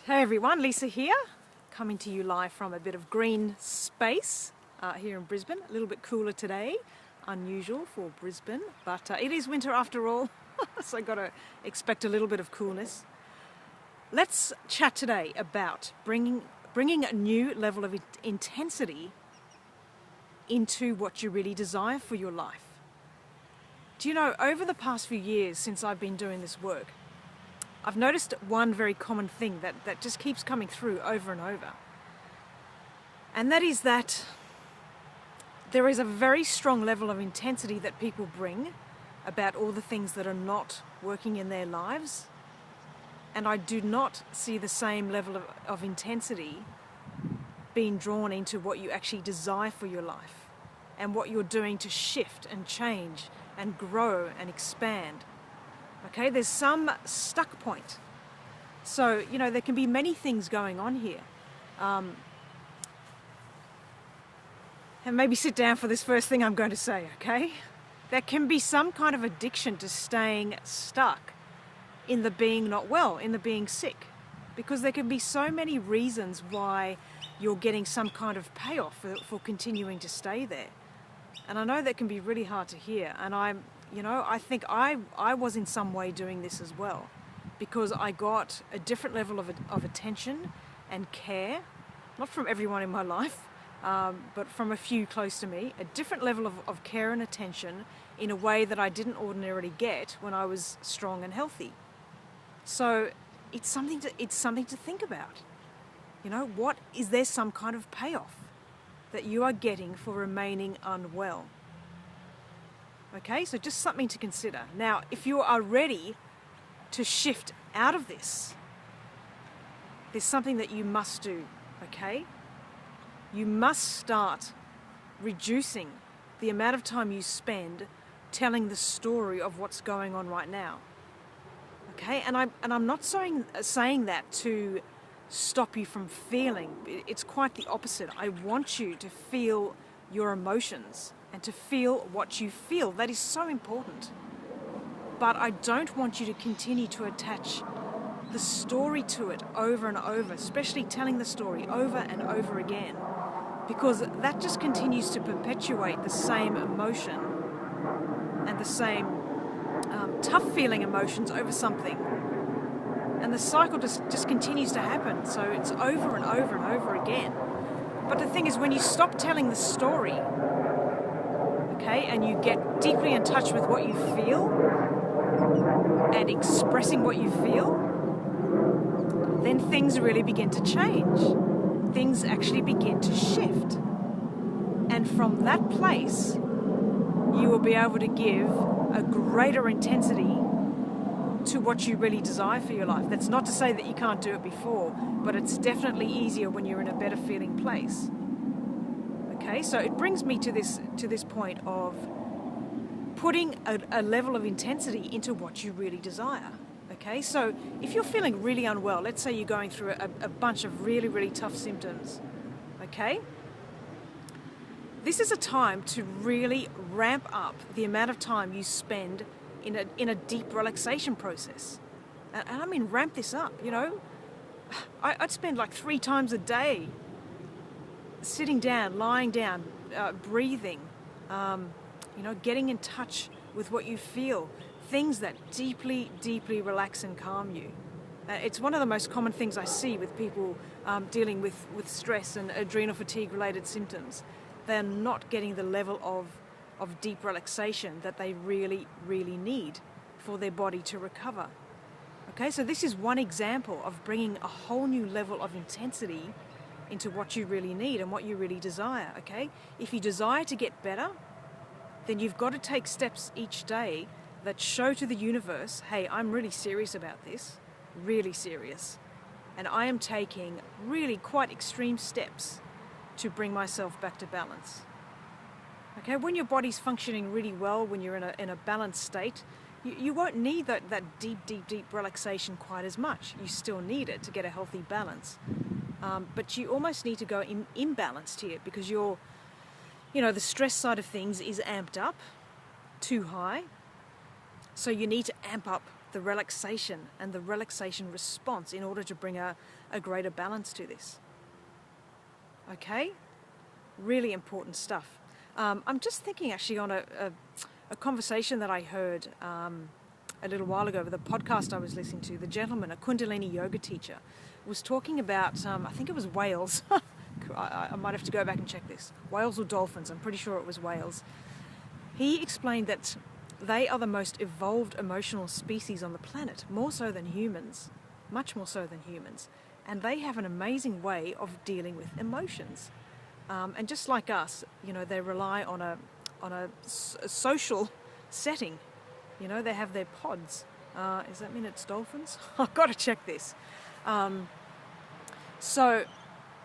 Hey everyone, Lisa here, coming to you live from a bit of green space here in Brisbane. A little bit cooler today, unusual for Brisbane, but it is winter after all, so I've got to expect a little bit of coolness. Let's chat today about bringing a new level of intensity into what you really desire for your life. Do you know, over the past few years since I've been doing this work, I've noticed one very common thing that just keeps coming through over and over. And that is that there is a very strong level of intensity that people bring about all the things that are not working in their lives. And I do not see the same level of intensity being drawn into what you actually desire for your life and what you're doing to shift and change and grow and expand. Okay, there's some stuck point. So, you know, there can be many things going on here. And maybe sit down for this first thing I'm going to say, okay? There can be some kind of addiction to staying stuck in the being not well, in the being sick. Because there can be so many reasons why you're getting some kind of payoff for continuing to stay there. And I know that can be really hard to hear. And I think I was in some way doing this as well, because I got a different level of attention and care, not from everyone in my life, but from a few close to me, a different level of care and attention in a way that I didn't ordinarily get when I was strong and healthy. So it's something to think about. You know, is there some kind of payoff that you are getting for remaining unwell? Okay, so just something to consider. Now, if you are ready to shift out of this, there's something that you must do, okay? You must start reducing the amount of time you spend telling the story of what's going on right now. Okay, and I'm not saying that to stop you from feeling. It's quite the opposite. I want you to feel your emotions and to feel what you feel. That is so important. But I don't want you to continue to attach the story to it over and over, especially telling the story over and over again, because that just continues to perpetuate the same emotion and the same tough feeling emotions over something. And the cycle just continues to happen. So it's over and over and over again. But the thing is, when you stop telling the story, okay, and you get deeply in touch with what you feel and expressing what you feel, then things really begin to change. Things actually begin to shift. And from that place, you will be able to give a greater intensity to what you really desire for your life. That's not to say that you can't do it before, but it's definitely easier when you're in a better feeling place. Okay, so it brings me to this point of putting a level of intensity into what you really desire. Okay, so if you're feeling really unwell, let's say you're going through a bunch of really, really tough symptoms, okay? This is a time to really ramp up the amount of time you spend in a deep relaxation process. And I mean, ramp this up, you know? I'd spend like 3 times a day sitting down, lying down, breathing, getting in touch with what you feel, things that deeply, deeply relax and calm you. It's one of the most common things I see with people dealing with stress and adrenal fatigue related symptoms. They're not getting the level of deep relaxation that they really, really need for their body to recover. Okay, so this is one example of bringing a whole new level of intensity into what you really need and what you really desire, okay? If you desire to get better, then you've got to take steps each day that show to the universe, hey, I'm really serious about this, really serious. And I am taking really quite extreme steps to bring myself back to balance. Okay, when your body's functioning really well, when you're in a balanced state, you won't need that deep, deep, deep relaxation quite as much. You still need it to get a healthy balance. But you almost need to go imbalanced here because the stress side of things is amped up too high. So you need to amp up the relaxation and the relaxation response in order to bring a greater balance to this. Okay? Really important stuff. I'm just thinking actually on a conversation that I heard a little while ago with a podcast I was listening to. The gentleman, a Kundalini yoga teacher, was talking about, I think it was whales. I might have to go back and check this. Whales or dolphins, I'm pretty sure it was whales. He explained that they are the most evolved emotional species on the planet, more so than humans, much more so than humans. And they have an amazing way of dealing with emotions. And just like us, you know, they rely on a social setting. You know, they have their pods. Does that mean it's dolphins? I've got to check this. So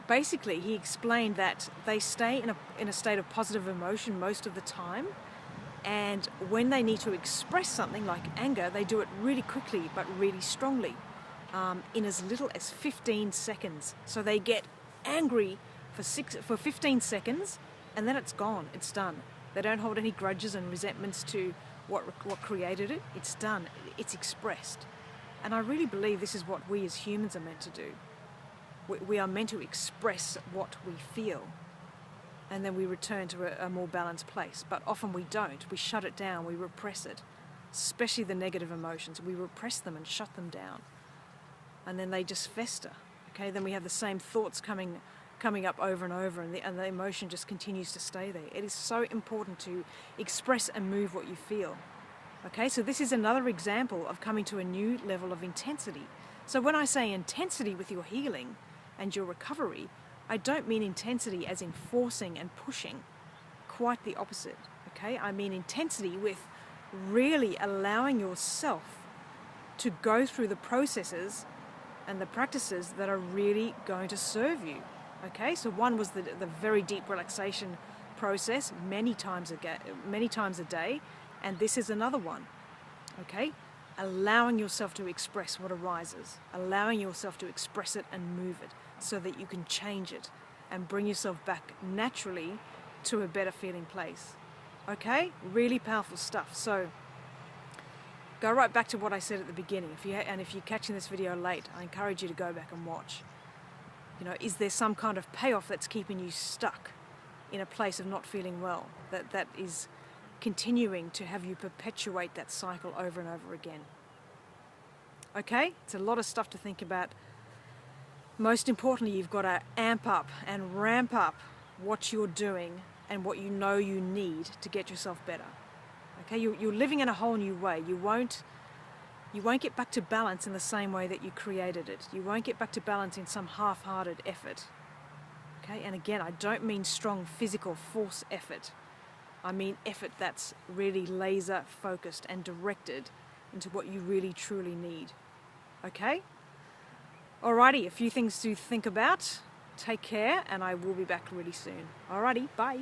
basically, he explained that they stay in a state of positive emotion most of the time. And when they need to express something like anger, they do it really quickly but really strongly, in as little as 15 seconds. So they get angry for 15 seconds, and then it's gone. It's done. They don't hold any grudges and resentments to what created it. It's done. It's expressed. And I really believe this is what we as humans are meant to do. We are meant to express what we feel, and then we return to a more balanced place. But often we don't. We shut it down. We repress it, especially the negative emotions. We repress them and shut them down, and then they just fester. Okay, then we have the same thoughts coming up over and over, and the emotion just continues to stay there. It is so important to express and move what you feel. Okay, so this is another example of coming to a new level of intensity. So when I say intensity with your healing and your recovery, I don't mean intensity as in forcing and pushing. Quite the opposite. Okay, I mean intensity with really allowing yourself to go through the processes and the practices that are really going to serve you. Okay, so one was the very deep relaxation process many times a day, and this is another one. Okay, allowing yourself to express what arises, allowing yourself to express it and move it so that you can change it and bring yourself back naturally to a better feeling place. Okay, really powerful stuff. So go right back to what I said at the beginning. If you're catching this video late, I encourage you to go back and watch. You know, is there some kind of payoff that's keeping you stuck in a place of not feeling well, that is continuing to have you perpetuate that cycle over and over again? Okay, it's a lot of stuff to think about. Most importantly, you've got to amp up and ramp up what you're doing and what you know you need to get yourself better. Okay, you're living in a whole new way. You won't get back to balance in the same way that you created it. You won't get back to balance in some half-hearted effort. Okay, and again, I don't mean strong physical force effort. I mean effort that's really laser focused and directed into what you really truly need. Okay? Alrighty, a few things to think about. Take care, and I will be back really soon. Alrighty, bye.